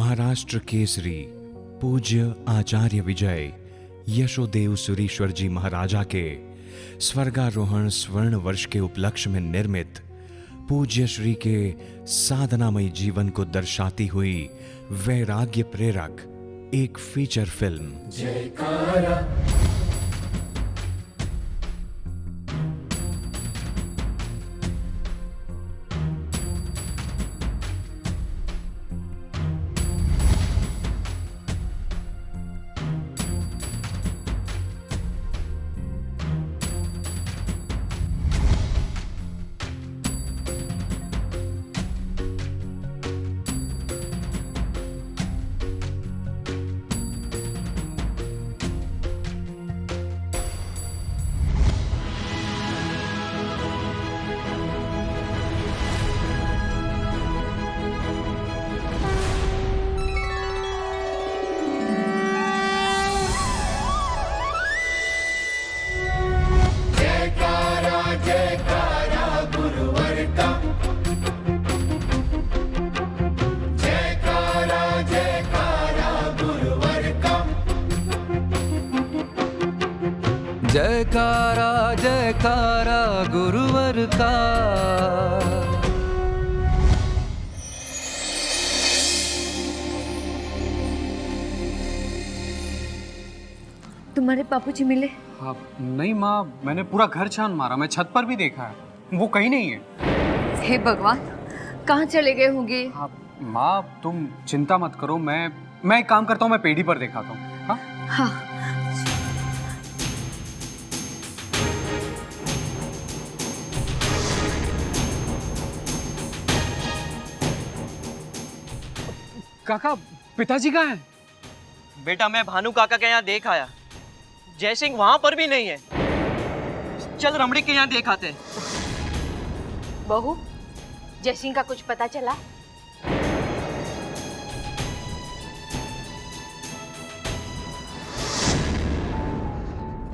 महाराष्ट्र केसरी पूज्य आचार्य विजय यशोदेव सुरीश्वर जी महाराजा के स्वर्गारोहण स्वर्ण वर्ष के उपलक्ष्य में निर्मित पूज्य श्री के साधनामयी जीवन को दर्शाती हुई वैराग्य प्रेरक एक फीचर फिल्म जयकारा। जयकारा जयकारा गुरुवर का। तुम्हारे बापूजी मिले? हाँ, नहीं माँ, मैंने पूरा घर छान मारा, मैं छत पर भी देखा है, वो कहीं नहीं है। हे भगवान, कहाँ चले गए होंगे? हाँ माँ, तुम चिंता मत करो, मैं एक काम करता हूँ, मैं पेढ़ी पर दिखाता हूँ। हाँ हाँ। काका, पिताजी कहाँ हैं? बेटा मैं भानु काका के यहाँ देख आया, जय सिंह वहां पर भी नहीं है। चल रमणी के यहाँ देख आते। बहू, जय सिंह का कुछ पता चला?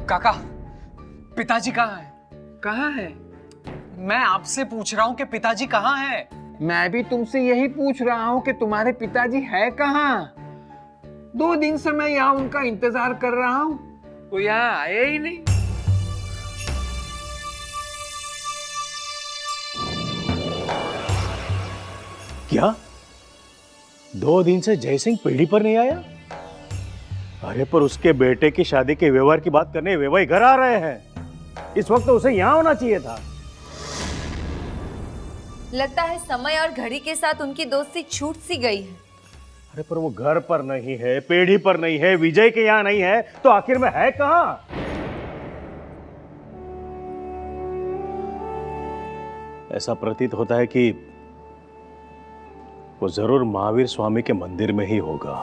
काका, पिताजी कहाँ हैं? कहाँ हैं? मैं आपसे पूछ रहा हूँ कि पिताजी कहाँ हैं? मैं भी तुमसे यही पूछ रहा हूँ कि तुम्हारे पिताजी है कहाँ? 2 दिन से मैं यहाँ उनका इंतजार कर रहा हूँ, वो यहाँ आए ही नहीं। क्या 2 दिन से जय सिंह पीढ़ी पर नहीं आया? अरे पर उसके बेटे की शादी के व्यवहार की बात करने वे वही घर आ रहे हैं। इस वक्त तो उसे यहाँ होना चाहिए था। लगता है समय और घड़ी के साथ उनकी दोस्ती छूट सी गई है। अरे पर वो घर पर नहीं है, पेढ़ी पर नहीं है, विजय के यहाँ नहीं है, तो आखिर में है कहाँ? ऐसा प्रतीत होता है कि वो जरूर महावीर स्वामी के मंदिर में ही होगा।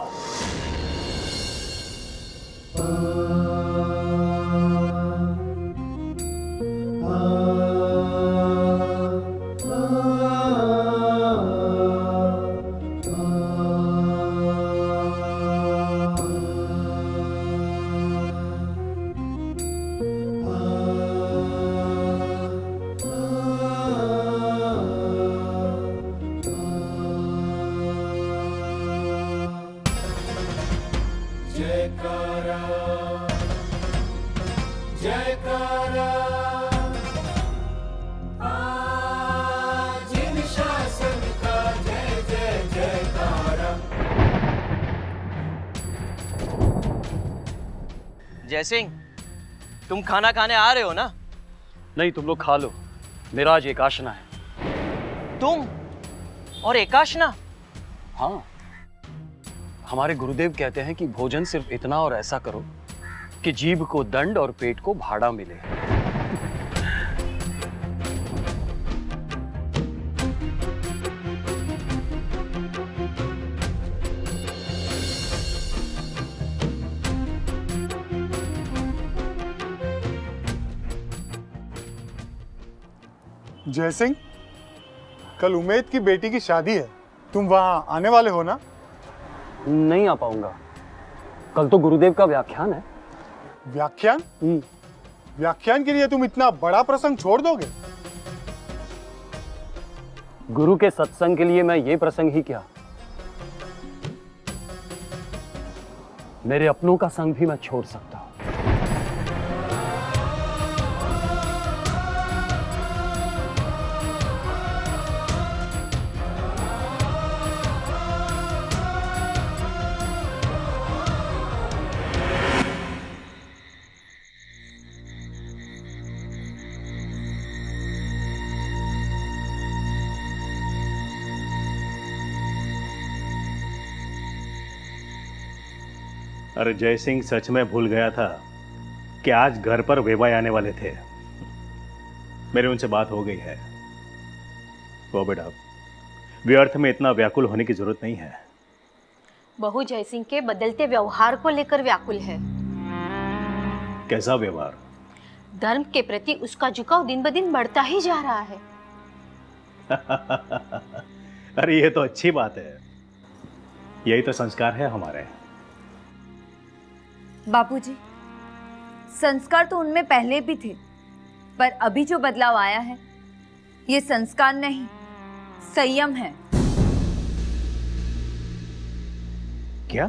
जयकारा जयकारा। जिन शासन का जय जय जयकारा। जय सिंह, तुम खाना खाने आ रहे हो ना? नहीं, तुम लोग खा लो, मेरा आज एकाशना है। तुम और एकाशना? हाँ, हमारे गुरुदेव कहते हैं कि भोजन सिर्फ इतना और ऐसा करो कि जीभ को दंड और पेट को भाड़ा मिले। जय सिंह, कल उमेद की बेटी की शादी है, तुम वहां आने वाले हो ना? नहीं आ पाऊंगा, कल तो गुरुदेव का व्याख्यान है। व्याख्यान? व्याख्यान के लिए तुम इतना बड़ा प्रसंग छोड़ दोगे? गुरु के सत्संग के लिए मैं ये प्रसंग ही क्या, मेरे अपनों का संग भी मैं छोड़ सकता हूं। अरे जय सिंह सच में भूल गया था कि आज घर पर वेवाई आने वाले थे। मेरी उनसे बात हो गई है। वो बेटा, व्यर्थ में इतना व्याकुल होने की जरूरत नहीं है। बहू जयसिंह के बदलते व्यवहार को लेकर व्याकुल है। कैसा व्यवहार? धर्म के प्रति उसका झुकाव दिन ब दिन बढ़ता ही जा रहा है। अरे ये तो अच्छी बात है। यही तो संस्कार है हमारे। बापूजी, संस्कार तो उनमें पहले भी थे, पर अभी जो बदलाव आया है ये संस्कार नहीं, संयम है। क्या?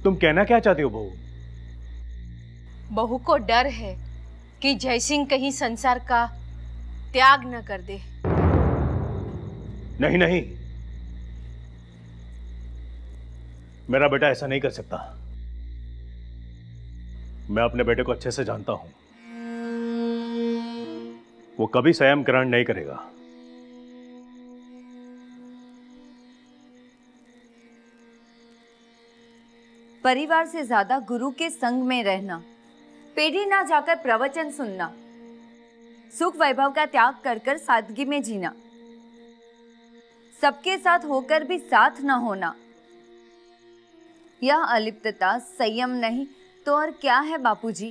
तुम कहना क्या चाहती हो बहू? बहू को डर है कि जयसिंह कहीं संसार का त्याग न कर दे। नहीं नहीं, मेरा बेटा ऐसा नहीं कर सकता। मैं अपने बेटे को अच्छे से जानता हूं। वो कभी संयम ग्रहण नहीं करेगा। परिवार से ज्यादा गुरु के संग में रहना, पेढ़ी ना जाकर प्रवचन सुनना, सुख वैभव का त्याग कर कर सादगी में जीना, सबके साथ होकर भी साथ न होना, यह अलिप्तता संयम नहीं तो और क्या है बापूजी?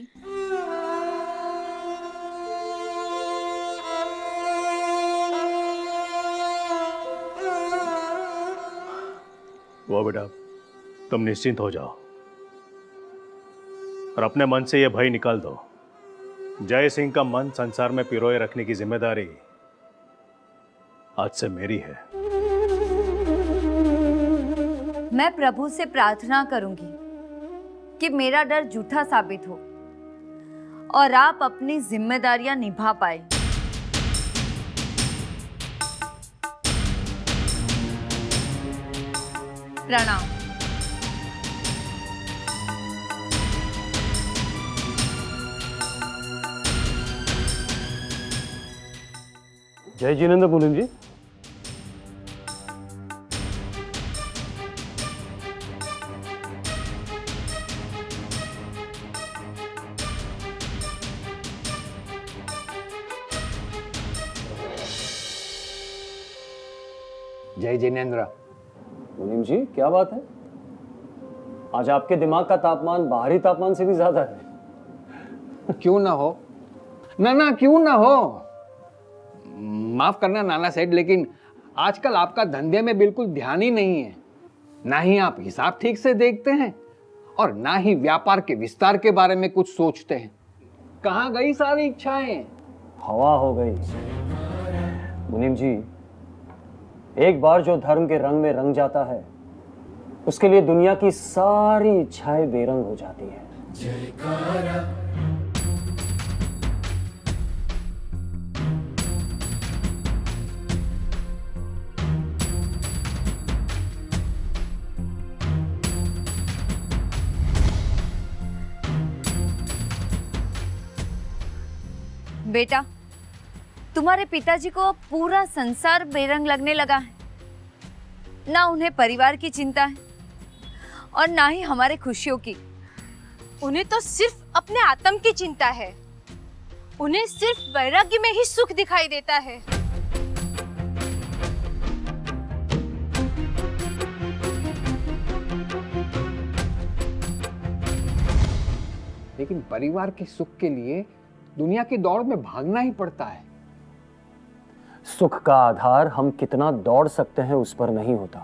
वो बेटा, तुम निश्चिंत हो जाओ और अपने मन से यह भय निकाल दो। जय सिंह का मन संसार में पिरोए रखने की जिम्मेदारी आज से मेरी है। मैं प्रभु से प्रार्थना करूंगी कि मेरा डर झूठा साबित हो और आप अपनी जिम्मेदारियां निभा पाए। प्रणाम। जय जिनेंद्र मुनिम जी। जय जिनेंद्र। मुनीम जी, क्या बात है? आज आपके दिमाग का तापमान बाहरी तापमान से भी ज्यादा है। क्यों ना हो? ना क्यों ना हो? माफ करना नाना सेठ, लेकिन आजकल आपका धंधे में बिल्कुल ध्यान ही नहीं है। ना ही आप हिसाब ठीक से देखते हैं और ना ही व्यापार के विस्तार के बारे में कुछ सोचते हैं। कहाँ गई सारी इच्छाएं? हवा हो गई। मुनीम जी, एक बार जो धर्म के रंग में रंग जाता है, उसके लिए दुनिया की सारी इच्छाएं बेरंग हो जाती है। बेटा, तुम्हारे पिताजी को पूरा संसार बेरंग लगने लगा है। ना उन्हें परिवार की चिंता है और ना ही हमारे खुशियों की। उन्हें तो सिर्फ अपने आत्म की चिंता है। उन्हें सिर्फ वैराग्य में ही सुख दिखाई देता है। लेकिन परिवार के सुख के लिए दुनिया की दौड़ में भागना ही पड़ता है। सुख का आधार हम कितना दौड़ सकते हैं उस पर नहीं होता,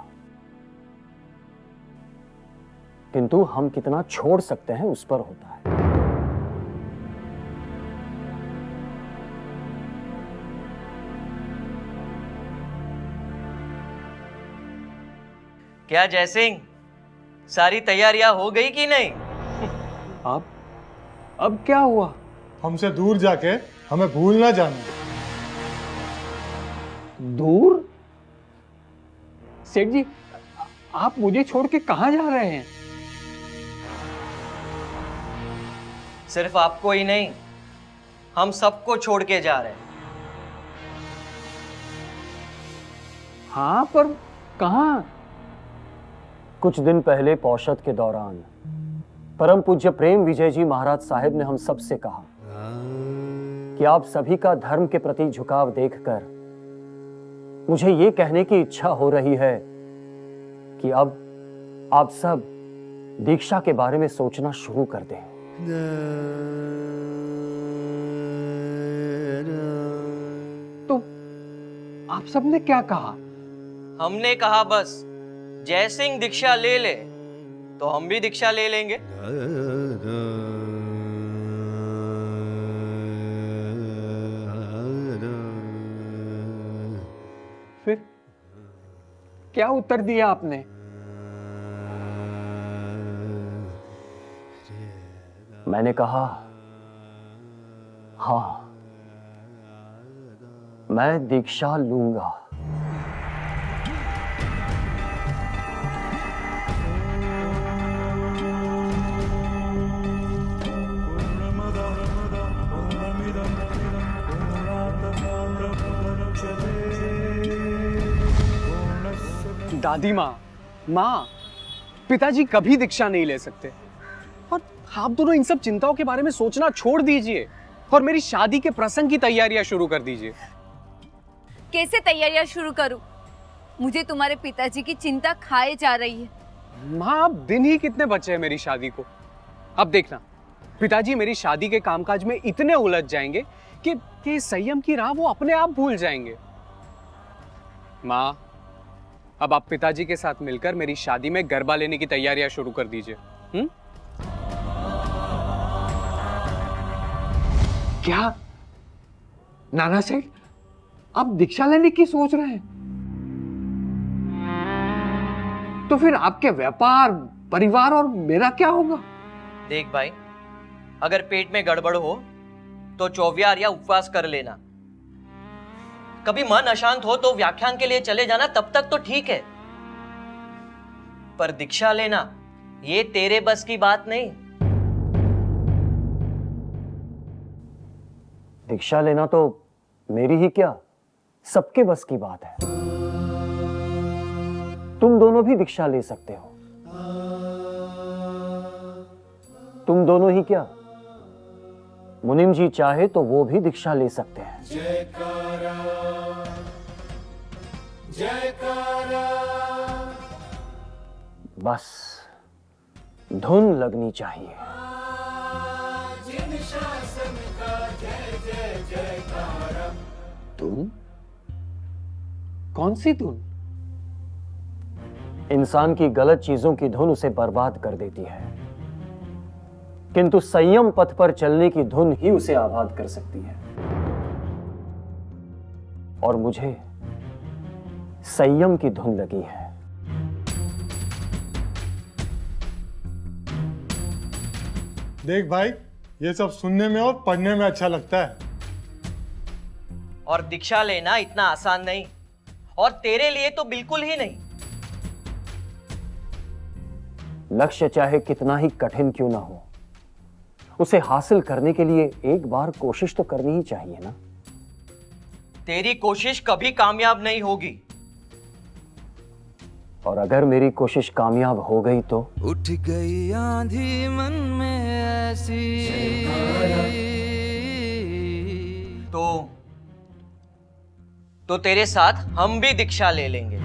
किंतु हम कितना छोड़ सकते हैं उस पर होता है। क्या जयसिंह, सारी तैयारियां हो गई कि नहीं? अब क्या हुआ? हमसे दूर जाके हमें भूल ना जाना। दूर? सेठ जी, आप मुझे छोड़ के कहां जा रहे हैं? सिर्फ आपको ही नहीं, हम सबको छोड़ के जा रहे हैं। हाँ, पर कहां? कुछ दिन पहले पौषद के दौरान परम पूज्य प्रेम विजय जी महाराज साहिब ने हम सबसे कहा कि आप सभी का धर्म के प्रति झुकाव देखकर मुझे ये कहने की इच्छा हो रही है कि अब आप सब दीक्षा के बारे में सोचना शुरू कर दें। तो आप सबने क्या कहा? हमने कहा बस जय सिंह दीक्षा ले ले तो हम भी दीक्षा ले लेंगे। फिर क्या उत्तर दिया आपने? मैंने कहा, हाँ, मैं दीक्षा लूंगा। दादी माँ, पिताजी कभी दीक्षा नहीं ले सकते। और आप दोनों इन सब चिंताओं के बारे में सोचना छोड़ दीजिए और मेरी शादी के प्रसंग की तैयारियां शुरू कर दीजिए। कैसे तैयारियां शुरू करूं? मुझे तुम्हारे पिताजी की चिंता खाए जा रही है। माँ, अब दिन ही कितने बचे हैं मेरी शादी को। अब देखना, पिताजी मेरी शादी के कामकाज में इतने उलझ जाएंगे कि संयम की राह वो अपने आप भूल जाएंगे। माँ, अब आप पिताजी के साथ मिलकर मेरी शादी में गरबा लेने की तैयारियां शुरू कर दीजिए। क्या नाना सेठ, आप दीक्षा लेने की सोच रहे हैं? तो फिर आपके व्यापार, परिवार और मेरा क्या होगा? देख भाई, अगर पेट में गड़बड़ हो तो चौवियार या उपवास कर लेना। कभी मन अशांत हो तो व्याख्यान के लिए चले जाना, तब तक तो ठीक है। पर दीक्षा लेना ये तेरे बस की बात नहीं। दीक्षा लेना तो मेरी ही क्या, सबके बस की बात है। तुम दोनों भी दीक्षा ले सकते हो। तुम दोनों ही क्या, मुनिम जी चाहे तो वो भी दीक्षा ले सकते हैं। जयकारा जयकारा। बस धुन लगनी चाहिए। जिन शासन का जय जय जयकारा। धुन? कौन सी धुन? इंसान की गलत चीजों की धुन उसे बर्बाद कर देती है, किंतु संयम पथ पर चलने की धुन ही उसे आबाद कर सकती है। और मुझे संयम की धुन लगी है। देख भाई, ये सब सुनने में और पढ़ने में अच्छा लगता है। और दीक्षा लेना इतना आसान नहीं, और तेरे लिए तो बिल्कुल ही नहीं। लक्ष्य चाहे कितना ही कठिन क्यों ना हो, उसे हासिल करने के लिए एक बार कोशिश तो करनी ही चाहिए ना। तेरी कोशिश कभी कामयाब नहीं होगी। और अगर मेरी कोशिश कामयाब हो गई तो? उठ गई आंधी मन में ऐसी, तो तेरे साथ हम भी दीक्षा ले लेंगे।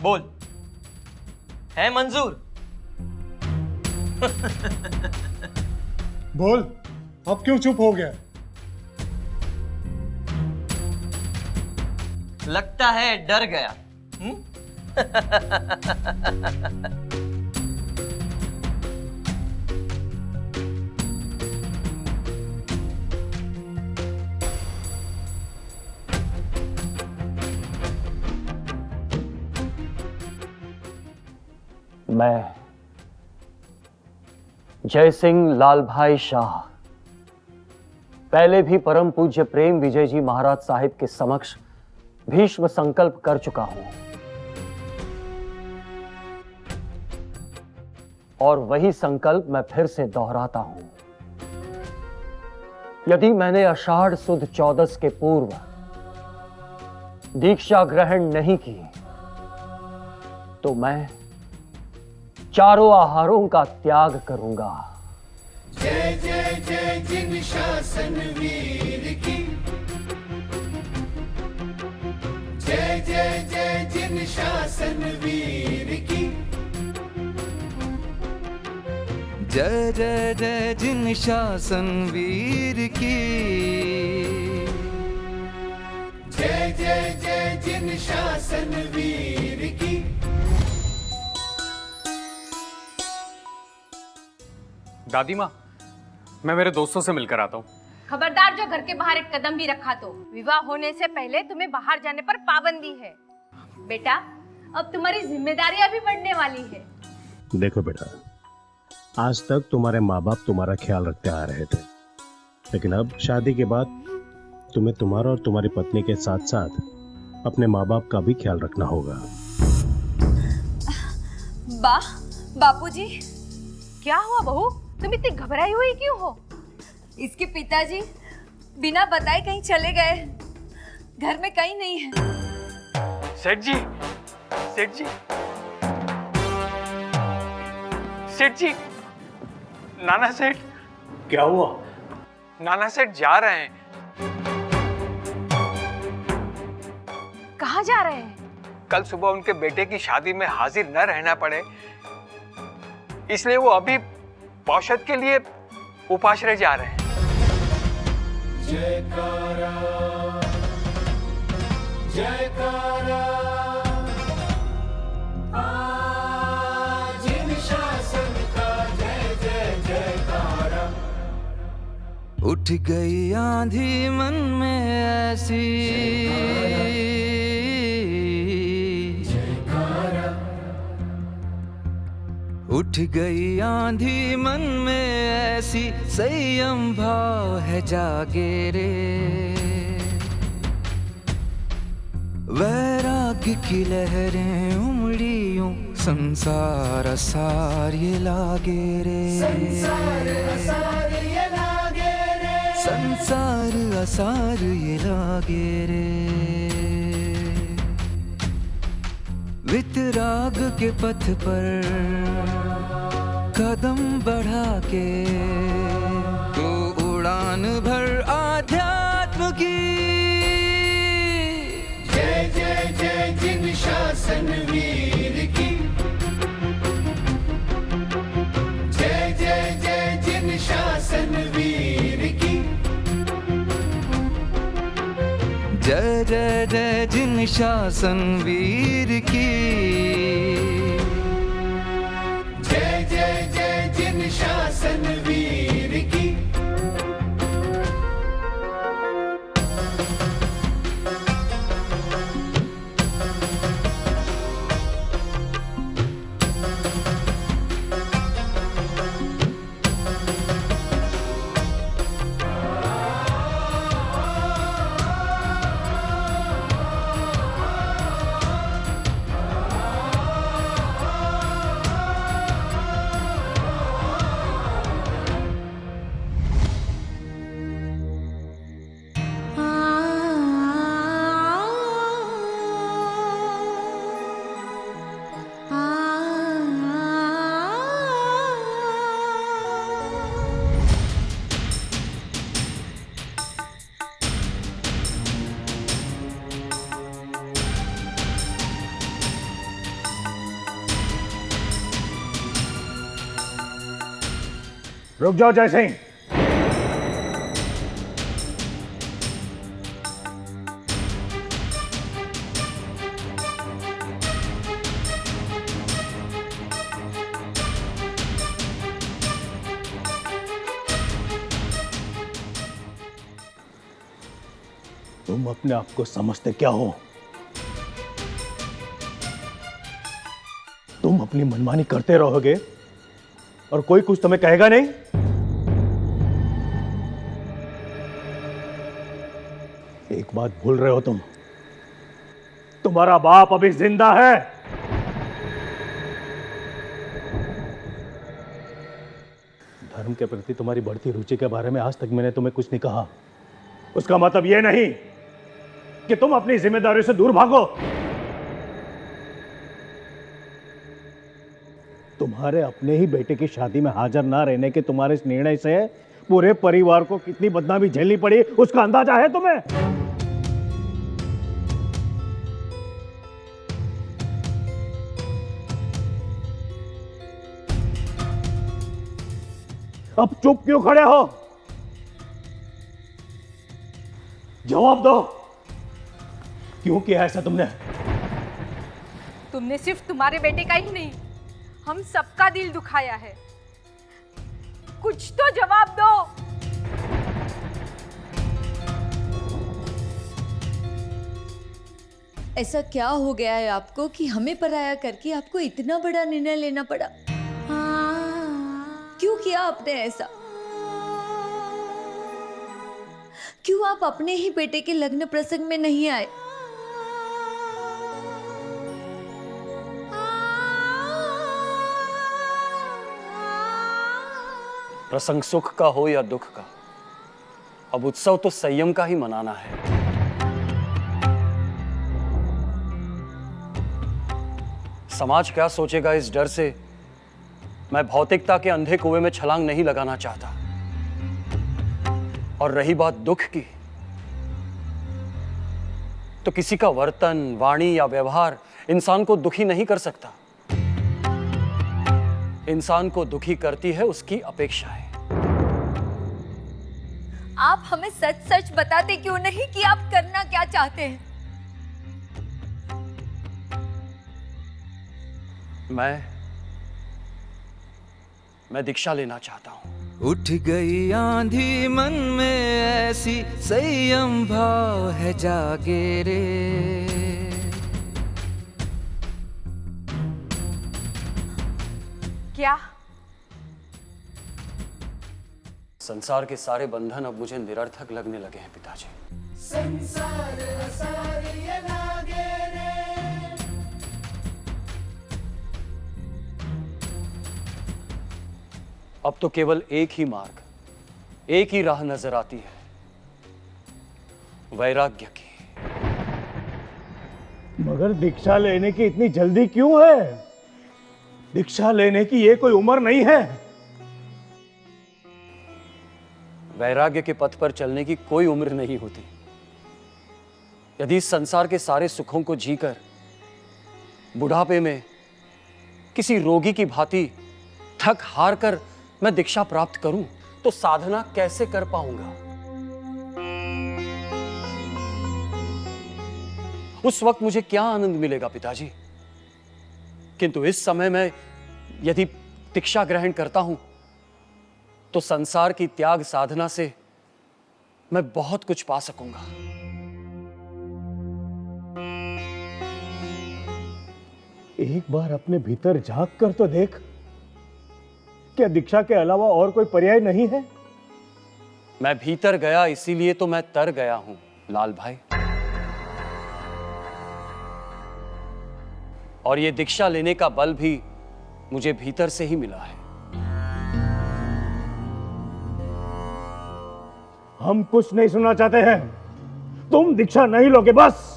बोल, है मंजूर? बोल, अब क्यों चुप हो गया? लगता है डर गया। मैं जय सिंह लाल भाई शाह पहले भी परम पूज्य प्रेम विजय जी महाराज साहिब के समक्ष भीष्म संकल्प कर चुका हूं और वही संकल्प मैं फिर से दोहराता हूं। यदि मैंने आषाढ़ सुद 14 के पूर्व दीक्षा ग्रहण नहीं की तो मैं चारों आहारों का त्याग करूंगा। जय जय जय जिन शासन वीर की, जय जय जय जिन शासन वीर की, जय जय जय जिन शासन वीर की, जय जय जय जिन शासन वीर की। दादी माँ, मैं मेरे दोस्तों से मिलकर आता हूँ। खबरदार, जो घर के बाहर एक कदम भी रखा तो विवाह होने से पहले तुम्हें बाहर जाने पर पाबंदी है। बेटा, अब तुम्हारी जिम्मेदारियां भी बढ़ने वाली है। देखो बेटा, आज तक तुम्हारे माँ बाप तुम्हारा ख्याल रखते आ रहे थे, लेकिन अब शादी के बाद तुम्हें तुम्हारा और तुम्हारी पत्नी के साथ साथ अपने माँ बाप का भी ख्याल रखना होगा। बापूजी, क्या हुआ बहू, तुम इतनी घबराई हुई क्यों हो? इसके पिताजी बिना बताए कहीं चले गए, घर में कहीं नहीं है। सेठ जी, सेठ जी, सेठ जी, नाना सेठ। क्या हुआ? नाना सेठ जा रहे हैं। कहाँ जा रहे हैं? कल सुबह उनके बेटे की शादी में हाजिर न रहना पड़े, इसलिए वो अभी पौषध के लिए उपाश्रय जा रहे हैं। जयकारा जयकारा, जिन शासन का जय जय जयकारा। उठ गई आंधी मन में ऐसी, उठ गई आंधी मन में ऐसी, संयम भाव है जागे रे, वैराग्य की लहरें उमड़ियों, संसार असार ये लागे रे, संसार असार ये लागे रे, संसार असार ये लागे रे। वितराग के पथ पर कदम बढ़ा के तू उड़ान भर आध्यात्म की। जय जय जय जिन शासन वीर की, जय जय जय जिन शासन वीर की, जय जय जय जिन शासन वीर की, जय जय जय जिन शासन वीर की। रुक जाओ जय सिंह। तुम अपने आप को समझते क्या हो? तुम तुम अपनी मनमानी करते रहोगे और कोई कुछ तुम्हें कहेगा नहीं? एक बात भूल रहे हो तुम, तुम्हारा बाप अभी जिंदा है। धर्म के प्रति तुम्हारी बढ़ती रुचि के बारे में आज तक मैंने तुम्हें कुछ नहीं कहा। उसका मतलब यह नहीं कि तुम अपनी जिम्मेदारियों से दूर भागो। तुम्हारे अपने ही बेटे की शादी में हाजिर ना रहने के तुम्हारे इस निर्णय से पूरे परिवार को कितनी बदनामी झेलनी पड़ी, उसका अंदाजा है तुम्हें? अब चुप क्यों खड़े हो? जवाब दो, क्यों किया ऐसा तुमने? तुमने सिर्फ तुम्हारे बेटे का ही नहीं, हम सबका दिल दुखाया है। कुछ तो जवाब दो। ऐसा क्या हो गया है आपको कि हमें पराया करके आपको इतना बड़ा निर्णय लेना पड़ा? क्यों किया आपने ऐसा? क्यों आप अपने ही बेटे के लग्न प्रसंग में नहीं आए? प्रसंग सुख का हो या दुख का, अब उत्सव तो संयम का ही मनाना है। समाज क्या सोचेगा इस डर से मैं भौतिकता के अंधे कुएं में छलांग नहीं लगाना चाहता। और रही बात दुख की, तो किसी का वर्तन, वाणी या व्यवहार इंसान को दुखी नहीं कर सकता। इंसान को दुखी करती है उसकी अपेक्षाएं। आप हमें सच सच बताते क्यों नहीं कि आप करना क्या चाहते हैं? मैं दीक्षा लेना चाहता हूं। उठ गई आंधी मन में ऐसी, संयम भाव है जागे रे। क्या? संसार के सारे बंधन अब मुझे निरर्थक लगने लगे हैं पिताजी। संसार असारिय लागे रे। अब तो केवल एक ही मार्ग, एक ही राह नजर आती है, वैराग्य की। मगर दीक्षा लेने की इतनी जल्दी क्यों है? दीक्षा लेने की ये कोई उम्र नहीं है। वैराग्य के पथ पर चलने की कोई उम्र नहीं होती। यदि इस संसार के सारे सुखों को जीकर बुढ़ापे में किसी रोगी की भांति थक हार कर मैं दीक्षा प्राप्त करूं, तो साधना कैसे कर पाऊंगा? उस वक्त मुझे क्या आनंद मिलेगा पिताजी? किंतु इस समय मैं यदि दीक्षा ग्रहण करता हूं, तो संसार की त्याग साधना से मैं बहुत कुछ पा सकूंगा। एक बार अपने भीतर झांक कर तो देख, क्या दीक्षा के अलावा और कोई पर्याय नहीं है? मैं भीतर गया इसीलिए तो मैं तर गया हूं लाल भाई। और ये दीक्षा लेने का बल भी मुझे भीतर से ही मिला है। हम कुछ नहीं सुनना चाहते हैं। तुम दीक्षा नहीं लोगे बस।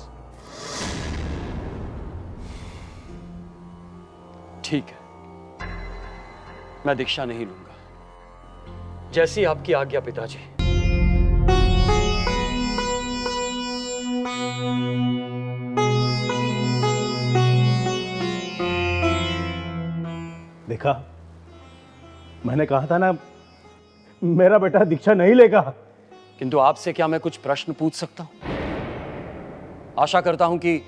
ठीक है, मैं दीक्षा नहीं लूंगा। जैसी आपकी आज्ञा पिताजी। देखा, मैंने कहा था ना, मेरा बेटा दीक्षा नहीं लेगा। किंतु आपसे क्या मैं कुछ प्रश्न पूछ सकता हूं? आशा करता हूं कि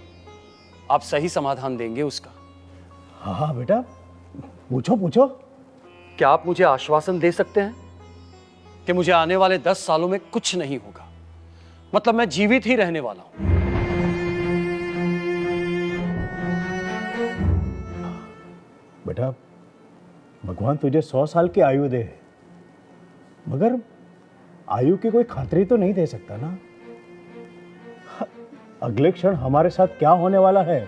आप सही समाधान देंगे उसका। हाँ बेटा, पूछो पूछो। क्या आप मुझे आश्वासन दे सकते हैं कि मुझे आने वाले 10 सालों में कुछ नहीं होगा? मतलब मैं जीवित ही रहने वाला हूं। बेटा, भगवान तुझे 100 साल की आयु दे, मगर आयु की कोई खातरी तो नहीं दे सकता ना। अगले क्षण हमारे साथ क्या होने वाला है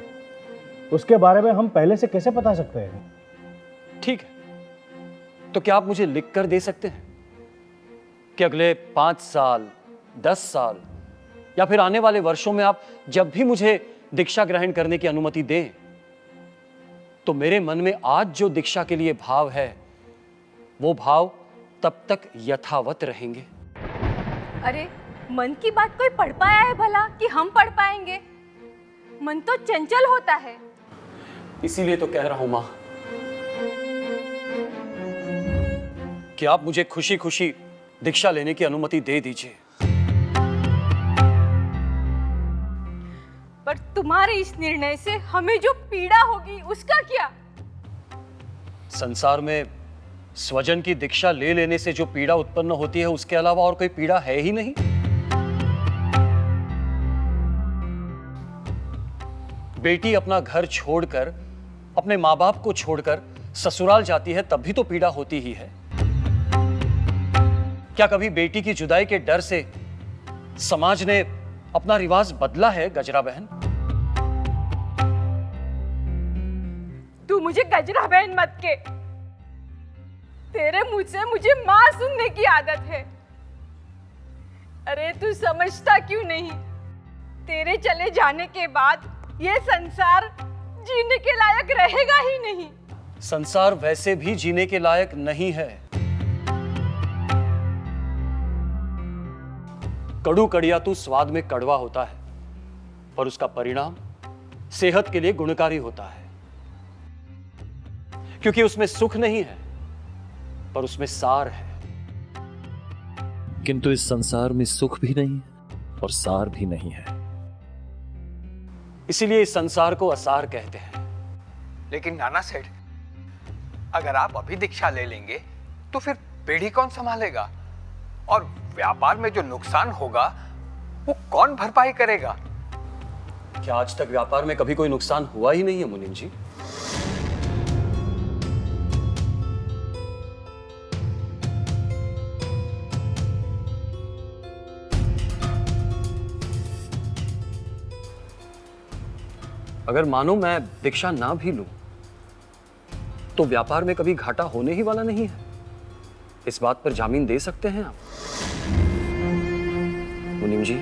उसके बारे में हम पहले से कैसे बता सकते हैं? ठीक है, तो क्या आप मुझे लिख कर दे सकते हैं कि अगले 5 साल, 10 साल या फिर आने वाले वर्षों में आप जब भी मुझे दीक्षा ग्रहण करने की अनुमति दें, तो मेरे मन में आज जो दीक्षा के लिए भाव है, वो भाव तब तक यथावत रहेंगे? अरे मन की बात कोई पढ़ पाया है भला कि हम पढ़ पाएंगे? मन तो चंचल होता है। इसीलिए तो कह रहा हूं मां कि आप मुझे खुशी खुशी दीक्षा लेने की अनुमति दे दीजिए। पर तुम्हारे इस निर्णय से हमें जो पीड़ा होगी उसका क्या? संसार में स्वजन की दीक्षा ले लेने से जो पीड़ा उत्पन्न होती है, उसके अलावा और कोई पीड़ा है ही नहीं। बेटी अपना घर छोड़कर, अपने माँ बाप को छोड़कर ससुराल जाती है, तब भी तो पीड़ा होती ही है। क्या कभी बेटी की जुदाई के डर से समाज ने अपना रिवाज बदला है गजरा बहन? तू मुझे गजरा बहन मत के। तेरे मुंह से मुझे मां सुनने की आदत है। अरे तू समझता क्यों नहीं? तेरे चले जाने के बाद ये संसार जीने के लायक रहेगा ही नहीं। संसार वैसे भी जीने के लायक नहीं है। कड़ू कड़ियातू स्वाद में कड़वा होता है, पर उसका परिणाम सेहत के लिए गुणकारी होता है, क्योंकि उसमें सुख नहीं है, पर उसमें सार है। किंतु इस संसार में सुख भी नहीं और सार भी नहीं है। इसीलिए इस संसार को असार कहते हैं। लेकिन नाना सेठ, अगर आप अभी दीक्षा ले लेंगे तो फिर पीढ़ी कौन संभालेगा? और व्यापार में जो नुकसान होगा वो कौन भरपाई करेगा? क्या आज तक व्यापार में कभी कोई नुकसान हुआ ही नहीं है मुनीम जी? अगर मानो मैं दीक्षा ना भी लूं, तो व्यापार में कभी घाटा होने ही वाला नहीं है। इस बात पर जामीन दे सकते हैं आप? मुनीम जी,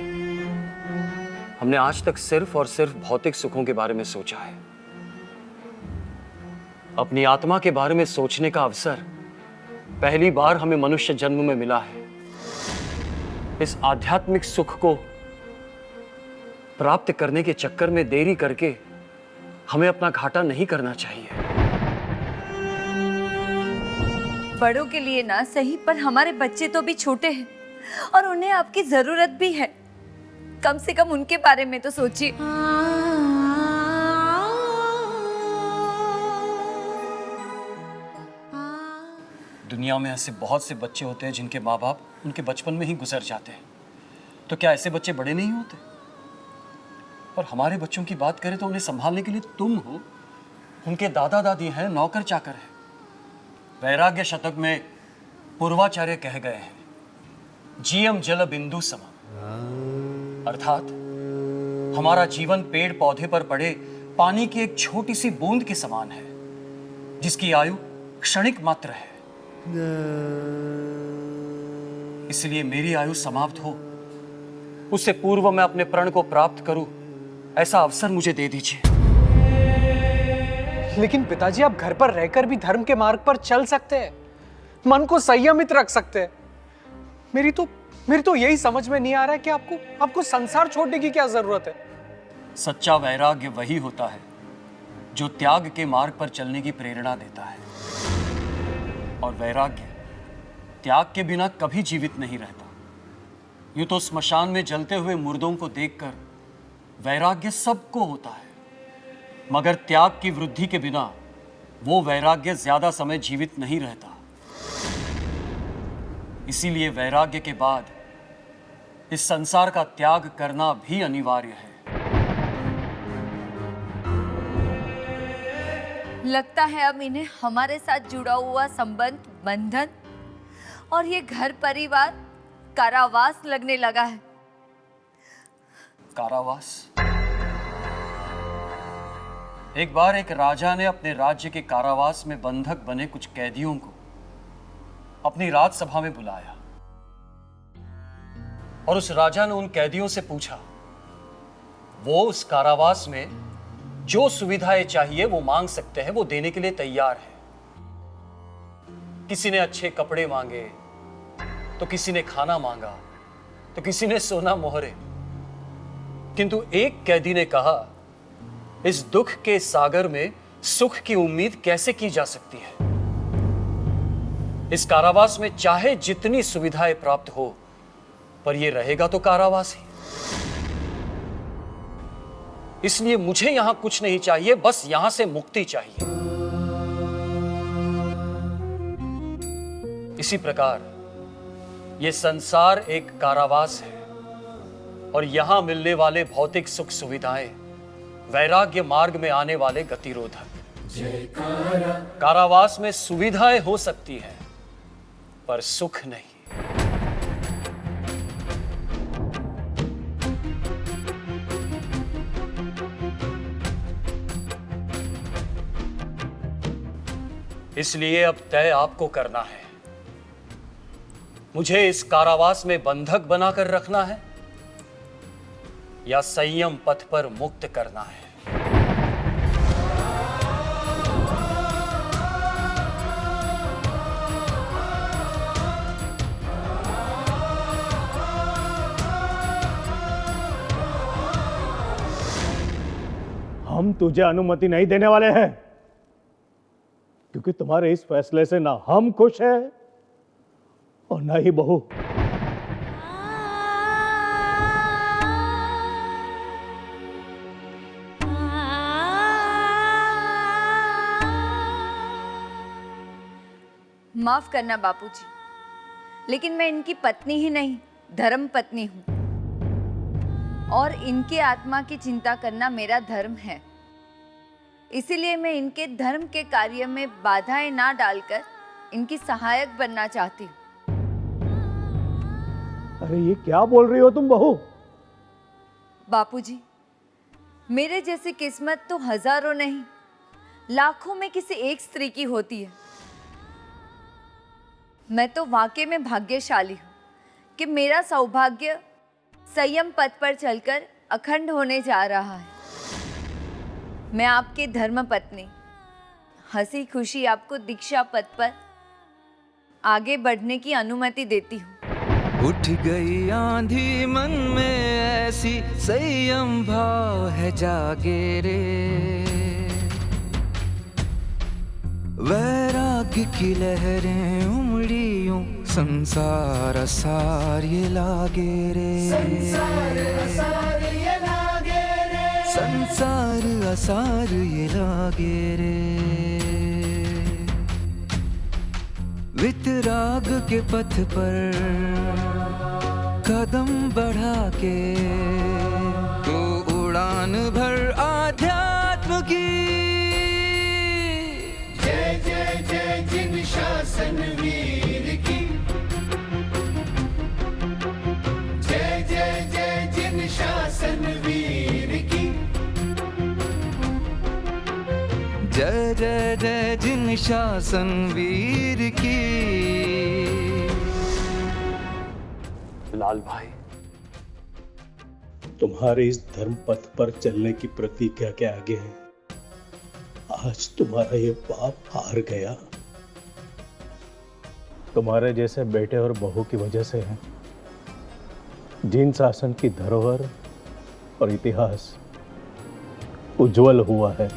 हमने आज तक सिर्फ और सिर्फ भौतिक सुखों के बारे में सोचा है। अपनी आत्मा के बारे में सोचने का अवसर पहली बार हमें मनुष्य जन्म में मिला है। इस आध्यात्मिक सुख को प्राप्त करने के चक्कर में देरी करके हमें अपना घाटा नहीं करना चाहिए। बड़ों के लिए ना सही, पर हमारे बच्चे तो भी छोटे हैं और उन्हें आपकी जरूरत भी है। कम से कम उनके बारे में तो सोचिए। दुनिया में ऐसे बहुत से बच्चे होते हैं जिनके माँ बाप उनके बचपन में ही गुजर जाते हैं। तो क्या ऐसे बच्चे बड़े नहीं होते? और हमारे बच्चों की बात करें तो उन्हें संभालने के लिए तुम हो, उनके दादा दादी हैं, नौकर चाकर हैं। वैराग्य शतक में पूर्वाचार्य कह गए हैं, जीयम जल बिंदु सम, अर्थात हमारा जीवन पेड़ पौधे पर पड़े पानी की एक छोटी सी बूंद के समान है, जिसकी आयु क्षणिक मात्र है। इसलिए मेरी आयु समाप्त हो, उससे पूर्व मैं अपने प्रण को प्राप्त करूं, ऐसा अवसर मुझे दे दीजिए। लेकिन पिताजी, आप घर पर रहकर भी धर्म के मार्ग पर चल सकते हैं, मन को संयमित रख सकते हैं। मेरी तो यही समझ में नहीं आ रहा है कि आपको संसार छोड़ने की क्या जरूरत है। सच्चा वैराग्य वही होता है जो त्याग के मार्ग पर चलने की प्रेरणा देता है, और वैराग्य त्याग के बिना कभी जीवित नहीं रहता। यूं तो स्मशान में जलते हुए मुर्दों को देखकर वैराग्य सबको होता है, मगर त्याग की वृद्धि के बिना वो वैराग्य ज्यादा समय जीवित नहीं रहता। इसीलिए वैराग्य के बाद इस संसार का त्याग करना भी अनिवार्य है। लगता है अब इन्हें हमारे साथ जुड़ा हुआ संबंध, बंधन और ये घर परिवार कारावास लगने लगा है। कारावास? एक बार एक राजा ने अपने राज्य के कारावास में बंधक बने कुछ कैदियों को अपनी राजसभा में बुलाया और उस राजा ने उन कैदियों से पूछा, वो उस कारावास में जो सुविधाएं चाहिए वो मांग सकते हैं, वो देने के लिए तैयार है। किसी ने अच्छे कपड़े मांगे, तो किसी ने खाना मांगा, तो किसी ने सोना मोहरे, किंतु एक कैदी ने कहा, इस दुख के सागर में सुख की उम्मीद कैसे की जा सकती है? इस कारावास में चाहे जितनी सुविधाएं प्राप्त हो, पर यह रहेगा तो कारावास ही। इसलिए मुझे यहां कुछ नहीं चाहिए, बस यहां से मुक्ति चाहिए। इसी प्रकार यह संसार एक कारावास है और यहां मिलने वाले भौतिक सुख सुविधाएं वैराग्य मार्ग में आने वाले गतिरोधक। कारावास में सुविधाएं हो सकती हैं पर सुख नहीं। इसलिए अब तय आपको करना है, मुझे इस कारावास में बंधक बनाकर रखना है या संयम पथ पर मुक्त करना है। हम तुझे अनुमति नहीं देने वाले हैं, क्योंकि तुम्हारे इस फैसले से ना हम खुश हैं और ना ही बहू। माफ करना बापूजी, लेकिन मैं इनकी पत्नी ही नहीं, धर्म पत्नी हूं और इनके आत्मा की चिंता करना मेरा धर्म है। इसीलिए मैं इनके धर्म के कार्य में बाधाएं ना डालकर इनकी सहायक बनना चाहती हूँ। अरे ये क्या बोल रही हो तुम बहू? बापूजी, मेरे जैसी किस्मत तो हजारों नहीं, लाखों में किसी एक स्त्री की होती है। मैं तो वाकई में भाग्यशाली हूं कि मेरा सौभाग्य संयम पथ पर चलकर अखंड होने जा रहा है। मैं आपके धर्म पत्नी हंसी खुशी आपको दीक्षा पथ पर आगे बढ़ने की अनुमति देती हूँ। उठ गई आंधी मन में ऐसी, संयम भाव है जागे रे, वैराग्य की लहरें उमड़ियों, संसार असार ये लागे रे, संसार असार ये लागे रे, संसार असार ये लागे रे। वितराग के पथ पर कदम बढ़ा के तू उड़ान भर आध्यात्म की। जय जय जय जिन शासन वीर की, जय जय जय जिन शासन वीर की, जय जय जय जिन शासन वीर की। लाल भाई, तुम्हारे इस धर्म पथ पर चलने की प्रतिज्ञा के आगे है आज तुम्हारा ये बाप हार गया। तुम्हारे जैसे बेटे और बहू की वजह से है जिन शासन की धरोहर और इतिहास उज्जवल हुआ है।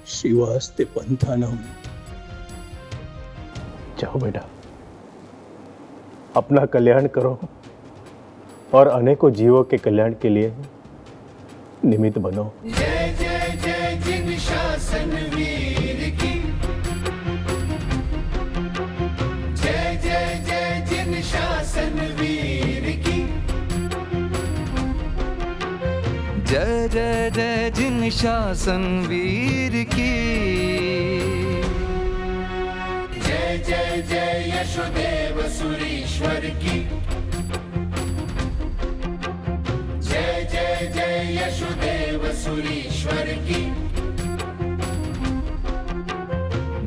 शिवास्ते पंथानम। जाओ बेटा, अपना कल्याण करो और अनेकों जीवों के कल्याण के लिए निमित्त बनो। जय जय जय जिन शासन वीर की, जय जय जय जिन शासन वीर की, जय जय जय जिन शासन वीर की। जय जय जय यशोदेव सुरीश्वर की। जय जय जय यशोदेव सुरीश्वर की।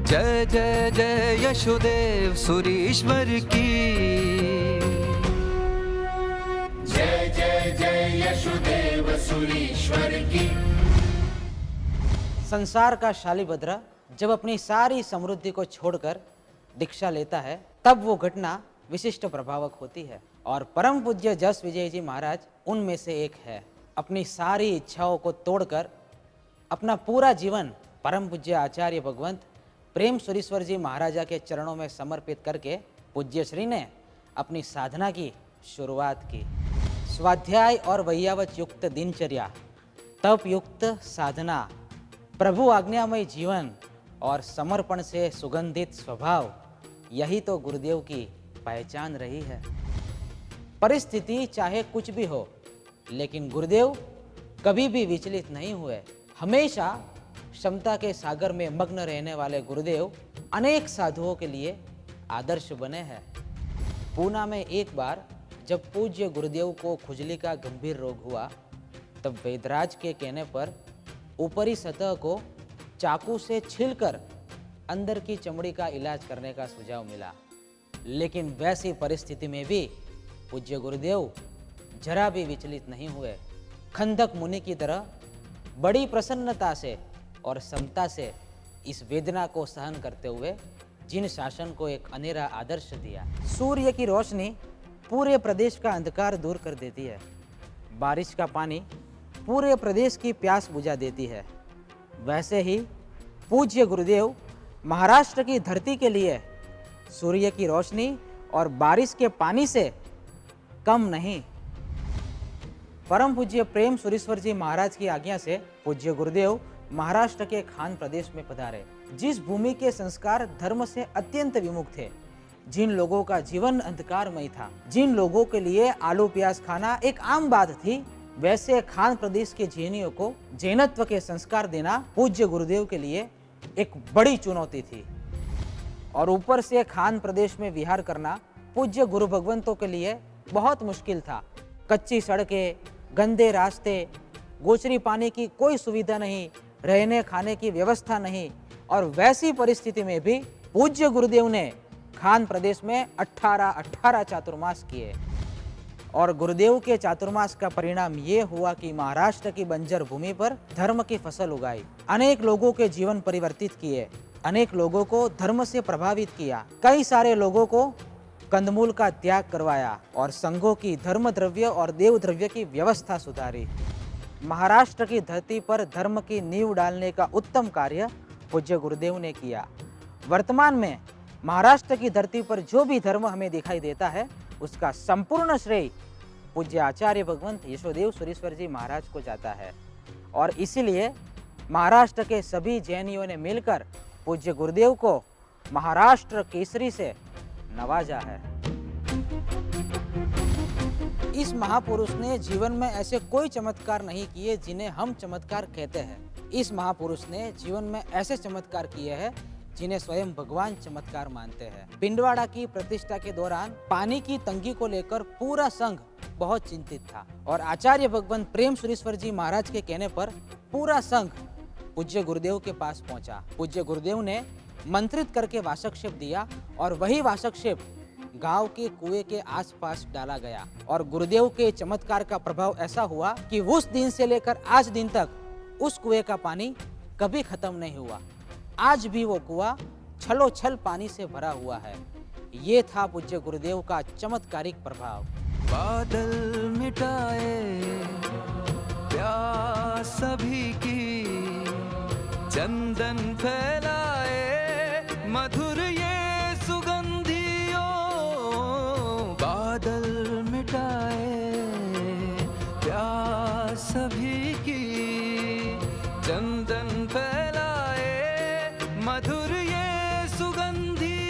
जय जय जय यशोदेव सुरीश्वर की। जय जय जय यशोदेव सुरीश्वर की। संसार का शालिभद्र जब अपनी सारी समृद्धि को छोड़कर दीक्षा लेता है तब वो घटना विशिष्ट प्रभावक होती है। और परम पूज्य जस विजय जी महाराज उनमें से एक है। अपनी सारी इच्छाओं को तोड़कर अपना पूरा जीवन परम पूज्य आचार्य भगवंत प्रेम सुरीश्वर जी महाराजा के चरणों में समर्पित करके पूज्य श्री ने अपनी साधना की शुरुआत की। स्वाध्याय और वैयावत युक्त दिनचर्या, तप युक्त साधना, प्रभु आज्ञामय जीवन और समर्पण से सुगंधित स्वभाव, यही तो गुरुदेव की पहचान रही है। परिस्थिति चाहे कुछ भी हो, लेकिन गुरुदेव कभी भी विचलित नहीं हुए। हमेशा क्षमता के सागर में मग्न रहने वाले गुरुदेव अनेक साधुओं के लिए आदर्श बने हैं। पूना में एक बार जब पूज्य गुरुदेव को खुजली का गंभीर रोग हुआ तब वैद्यराज के कहने पर ऊपरी सतह को चाकू से छीलकर अंदर की चमड़ी का इलाज करने का सुझाव मिला। लेकिन वैसी परिस्थिति में भी पूज्य गुरुदेव जरा भी विचलित नहीं हुए। खंदक मुनि की तरह बड़ी प्रसन्नता से और समता से इस वेदना को सहन करते हुए जिन शासन को एक अनेरा आदर्श दिया। सूर्य की रोशनी पूरे प्रदेश का अंधकार दूर कर देती है। बारिश का पानी पूरे प्रदेश की प्यास बुझा देती है। वैसे ही पूज्य गुरुदेव महाराष्ट्र की धरती के लिए सूर्य की रोशनी और बारिश के पानी से कम नहीं। परम पूज्य प्रेम सुरीश्वर जी महाराज की आज्ञा से पूज्य गुरुदेव महाराष्ट्र के खान प्रदेश में पधारे, जिस भूमि के संस्कार धर्म से अत्यंत विमुख थे, जिन लोगों का जीवन अंधकारमय था, जिन लोगों के लिए आलू प्याज खाना एक आम बात थी, वैसे खान प्रदेश के जैनियों को जैनत्व के संस्कार देना पूज्य गुरुदेव के लिए एक बड़ी चुनौती थी। और ऊपर से खान प्रदेश में विहार करना पूज्य गुरु भगवंतों के लिए बहुत मुश्किल था। कच्ची सड़कें, गंदे रास्ते, गोचरी पानी की कोई सुविधा नहीं, रहने खाने की व्यवस्था नहीं। और वैसी परिस्थिति में भी पूज्य गुरुदेव ने खान प्रदेश में 18 चातुर्मास किए। और गुरुदेव के चातुर्मास का परिणाम ये हुआ कि महाराष्ट्र की बंजर भूमि पर धर्म की फसल उगाई, अनेक लोगों के जीवन परिवर्तित किए, अनेक लोगों को धर्म से प्रभावित किया, कई सारे लोगों को कंदमूल का त्याग करवाया और संघों की धर्म द्रव्य और देव द्रव्य की व्यवस्था सुधारी। महाराष्ट्र की धरती पर धर्म की नींव डालने का उत्तम कार्य पूज्य गुरुदेव ने किया। वर्तमान में महाराष्ट्र की धरती पर जो भी धर्म हमें दिखाई देता है उसका संपूर्ण श्रेय पूज्य आचार्य भगवंत यशोदेव सुरीश्वर जी महाराज को जाता है। और इसीलिए महाराष्ट्र के सभी जैनियों ने मिलकर पूज्य गुरुदेव को महाराष्ट्र केसरी से नवाजा है। इस महापुरुष ने जीवन में ऐसे कोई चमत्कार नहीं किए जिन्हें हम चमत्कार कहते हैं। इस महापुरुष ने जीवन में ऐसे चमत्कार किए हैं जिन्हें स्वयं भगवान चमत्कार मानते हैं। पिंडवाड़ा की प्रतिष्ठा के दौरान पानी की तंगी को लेकर पूरा संघ बहुत चिंतित था और आचार्य भगवंत प्रेम सुरीश्वर जी महाराज के कहने पर पूरा संघ पूज्य गुरुदेव के पास पहुंचा। पूज्य गुरुदेव ने मंत्रित करके वासक्षेप दिया और वही वासक्षेप गांव के कुएं के आसपास डाला गया। और गुरुदेव के चमत्कार का प्रभाव ऐसा हुआ कि उस दिन से लेकर आज दिन तक उस कुएं का पानी कभी खत्म नहीं हुआ। आज भी वो कुआं छलोछल पानी से भरा हुआ है। ये था पूज्य गुरुदेव का चमत्कारिक प्रभाव। बादल मिटाए प्यास सभी की, चंदन फैलाए मधुर ये सुगंधियों। बादल मिटाए प्यास सभी की, चंदन फैलाए मधुर ये सुगंधी।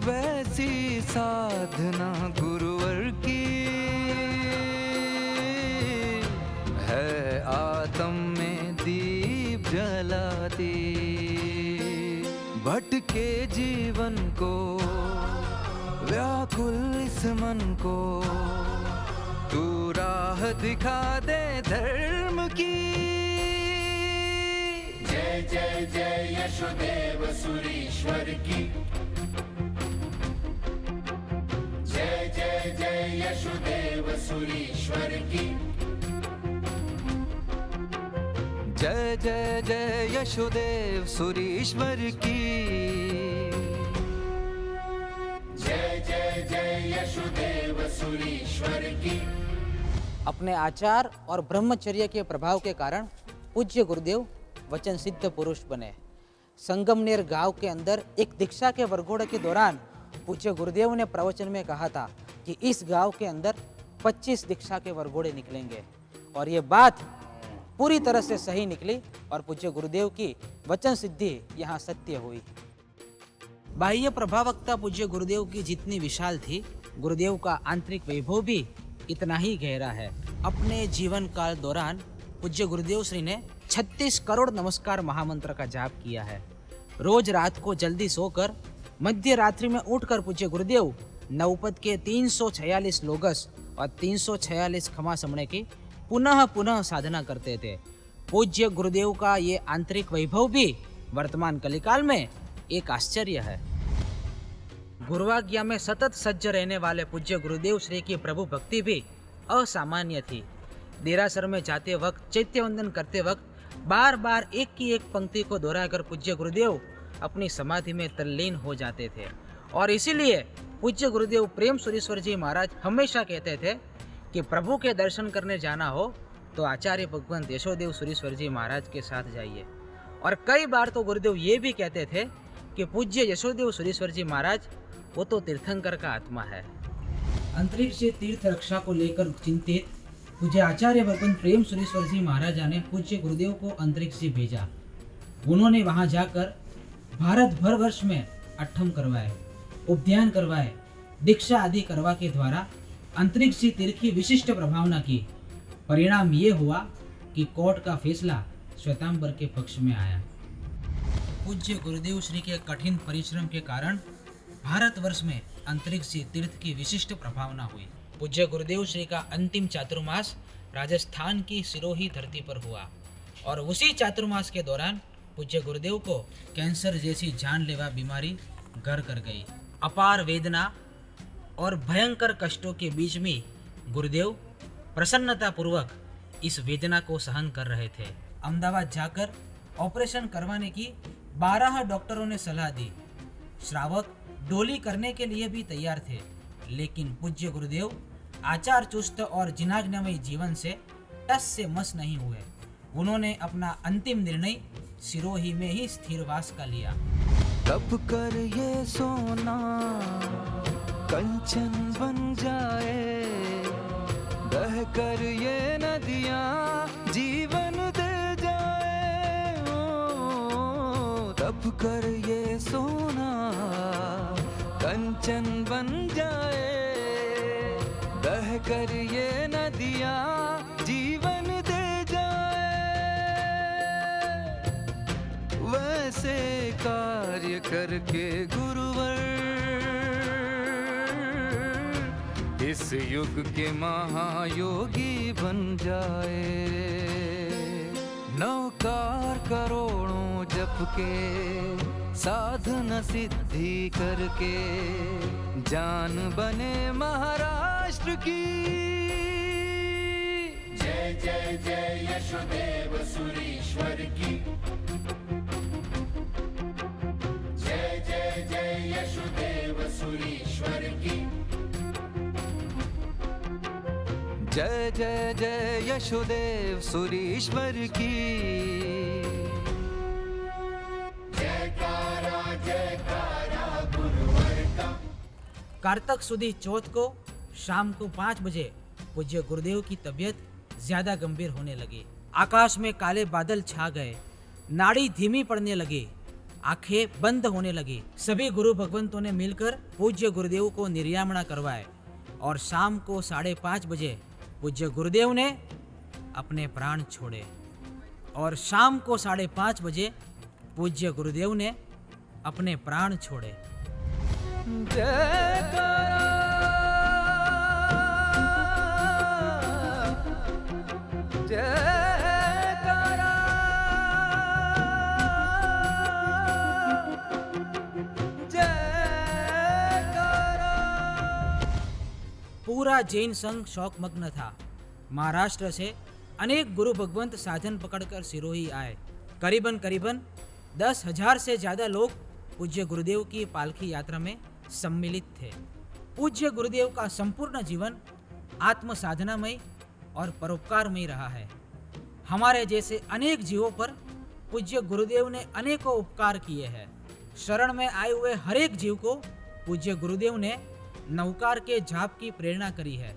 वैसी साधना गुरुवर की, के जीवन को, व्याकुल इस मन को, तू राह दिखा दे धर्म की। जय जय जय यशोदेव सुरीश्वर की, जय जय जय यशोदेव सुरीश्वर की, जय जय जय यशोदेव सुरीश्वर की, जय जय जय यशोदेव सुरीश्वर की। अपने आचार और ब्रह्मचर्य के प्रभाव के कारण पूज्य गुरुदेव वचन सिद्ध पुरुष बने। संगमनेर गांव के अंदर एक दीक्षा के वरघोड़े के दौरान पूज्य गुरुदेव ने प्रवचन में कहा था कि इस गांव के अंदर 25 दीक्षा के वरघोड़े निकलेंगे, और ये बात पूरी तरह से सही निकली और पूज्य गुरुदेव की वचन सिद्धि यहाँ सत्य हुई। बाह्य प्रभावकता पूज्य गुरुदेव की जितनी विशाल थी, गुरुदेव का आंतरिक वैभव भी इतना ही गहरा है। अपने जीवन काल दौरान पूज्य गुरुदेव श्री ने 36 करोड़ नमस्कार महामंत्र का जाप किया है। रोज रात को जल्दी सोकर मध्य रात्रि में उठकर पूज्य गुरुदेव नवपद के 346 लोगस और 346 खमा समणे की पुनः पुनः साधना करते थे। पूज्य गुरुदेव का ये आंतरिक वैभव भी वर्तमान कलिकाल में एक आश्चर्य है। गुरुवाज्ञा में सतत सज्ज रहने वाले पूज्य गुरुदेव श्री की प्रभु भक्ति भी असामान्य थी। देरासर में जाते वक्त, चैत्य वंदन करते वक्त बार बार एक की एक पंक्ति को दोहराकर पूज्य गुरुदेव अपनी समाधि में तल्लीन हो जाते थे, और इसीलिए पूज्य गुरुदेव प्रेम सुरेश्वर जी महाराज हमेशा कहते थे कि प्रभु के दर्शन करने जाना हो तो आचार्य भगवंत यशोदेव सुरेश्वर जी महाराज के साथ जाइए। और कई बार तो गुरुदेव ये भी कहते थे कि पूज्य यशोदेव सुरेश्वर जी महाराज वो तो तीर्थंकर का आत्मा है। अंतरिक्ष तीर्थ रक्षा को लेकर चिंतित पूज्य आचार्य भगवंत प्रेम सुरेश्वर जी महाराजा ने पूज्य गुरुदेव को अंतरिक्ष से भेजा। उन्होंने वहां जाकर भारत भर वर्ष में अट्ठम करवाए, उपध्यान करवाए, दीक्षा आदि करवा के द्वारा अंतरिक्ष तीर्थ की विशिष्ट प्रभावना की। परिणाम ये हुआ कि कोर्ट का फैसला श्वेतांबर के पक्ष में आया। पूज्य गुरुदेव श्री के कठिन परिश्रम के कारण भारतवर्ष में अंतरिक्ष तीर्थ की विशिष्ट प्रभावना हुई। पूज्य गुरुदेव श्री का अंतिम चातुर्मास राजस्थान की सिरोही धरती पर हुआ, और उसी चातुर्मास के दौरान पूज्य गुरुदेव को कैंसर जैसी जानलेवा बीमारी घर कर गई। अपार वेदना और भयंकर कष्टों के बीच में गुरुदेव प्रसन्नता पूर्वक इस वेदना को सहन कर रहे थे। अहमदाबाद जाकर ऑपरेशन करवाने की 12 डॉक्टरों ने सलाह दी। श्रावक डोली करने के लिए भी तैयार थे, लेकिन पूज्य गुरुदेव आचार चुस्त और जिनाज्ञामय जीवन से टस से मस नहीं हुए। उन्होंने अपना अंतिम निर्णय सिरोही में ही स्थिरवास का लिया। तब कर ये सोना कंचन बन जाए, बह कर ये नदियाँ जीवन दे जाए। ओ, तब कर ये सोना कंचन बन जाए, बह कर ये नदियाँ जीवन दे जाए। वैसे कार्य करके गुरुवर इस युग के महायोगी बन जाए। नौकार करोड़ों जप के साधना सिद्धि करके जान बने महाराष्ट्र की। जय जय जय यशोदेव सुरीश्वर की, जय जय जय यशोदेव सुरीश्वर की, जय जय जय यशोदेव सुरीश्वर की। जयकारा जयकारा गुरुवर का। कारतक सुदी चौथ को शाम को 5 बजे पूज्य गुरुदेव की तबीयत ज्यादा गंभीर होने लगी। आकाश में काले बादल छा गए, नाड़ी धीमी पड़ने लगी, आंखें बंद होने लगी। सभी गुरु भगवंतों ने मिलकर पूज्य गुरुदेव को निर्यामणा करवाए, और शाम को 5:30 बजे पूज्य गुरुदेव ने अपने प्राण छोड़े। और शाम को 5:30 बजे पूज्य गुरुदेव ने अपने प्राण छोड़े। पूरा जैन संघ शोकमग्न था। महाराष्ट्र से अनेक गुरु भगवंत साधन पकड़कर सिरोही आए। करीबन 10,000 से ज्यादा लोग पूज्य गुरुदेव की पालकी यात्रा में सम्मिलित थे। पूज्य गुरुदेव का संपूर्ण जीवन आत्म साधनामय और परोपकारमय रहा है। हमारे जैसे अनेक जीवों पर पूज्य गुरुदेव ने अनेकों उपकार किए हैं। शरण में आए हुए हर एक जीव को पूज्य गुरुदेव ने नवकार के जाप की प्रेरणा करी है।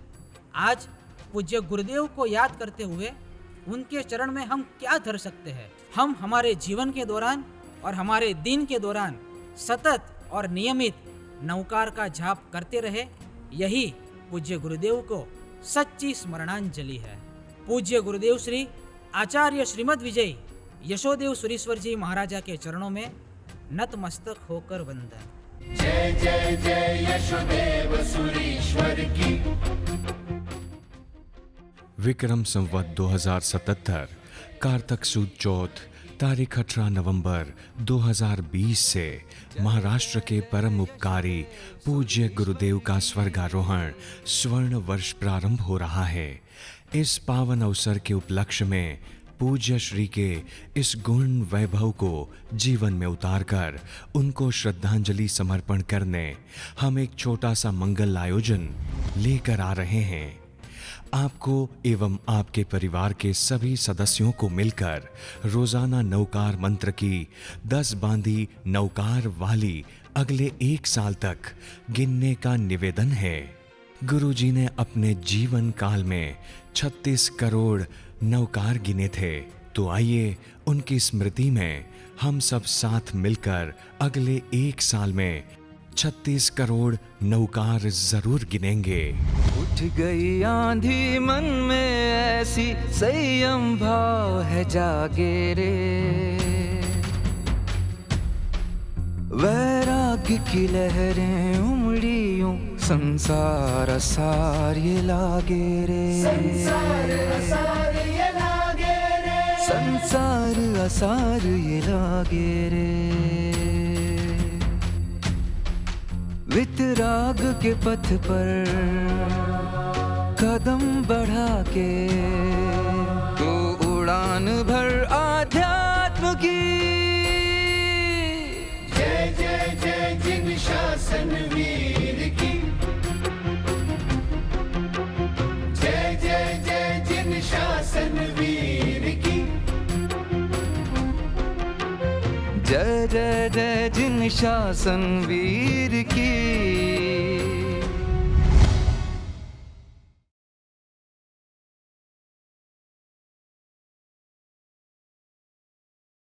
आज पूज्य गुरुदेव को याद करते हुए उनके चरण में हम क्या धर सकते हैं? हम हमारे जीवन के दौरान और हमारे दिन के दौरान सतत और नियमित नवकार का जाप करते रहे, यही पूज्य गुरुदेव को सच्ची स्मरणांजलि है। पूज्य गुरुदेव श्री आचार्य श्रीमद विजय यशोदेव सुरीश्वर जी महाराजा के चरणों में नतमस्तक होकर वंदन। जय जय जय यशोदेव सुरीश्वर की। विक्रम संवत 2077 कार्तक सुद चौथ तारीख 18 नवंबर 2020 से महाराष्ट्र के परम उपकारी पूज्य गुरुदेव का स्वर्गारोहण स्वर्ण वर्ष प्रारंभ हो रहा है। इस पावन अवसर के उपलक्ष्य में पूज्य श्री के इस गुण वैभव को जीवन में उतारकर उनको श्रद्धांजलि समर्पण करने हम एक छोटा सा मंगल आयोजन लेकर आ रहे हैं। आपको एवं आपके परिवार के सभी सदस्यों को मिलकर रोजाना नवकार मंत्र की 10 बांदी नवकार वाली अगले 1 साल तक गिनने का निवेदन है। गुरुजी ने अपने जीवन काल में 36 करोड़ नवकार गिने थे, तो आइए उनकी स्मृति में हम सब साथ मिलकर अगले 1 साल में 36 करोड़ नवकार जरूर गिनेंगे। उठ गई आंधी मन में ऐसी संयम भाव है जागे रे, वैराग्य की लहरें उमड़ियों संसार असार ये लागे रे, संसार असार ये लागे रे, संसार असार ये लागे रे। वितराग के पथ पर कदम बढ़ा के तो उड़ान भर आध्यात्म की। जय जय जय जिन शासन वीर की, जय जय जय जिन शासन वीर की, जय जय जय जिन शासन वीर की।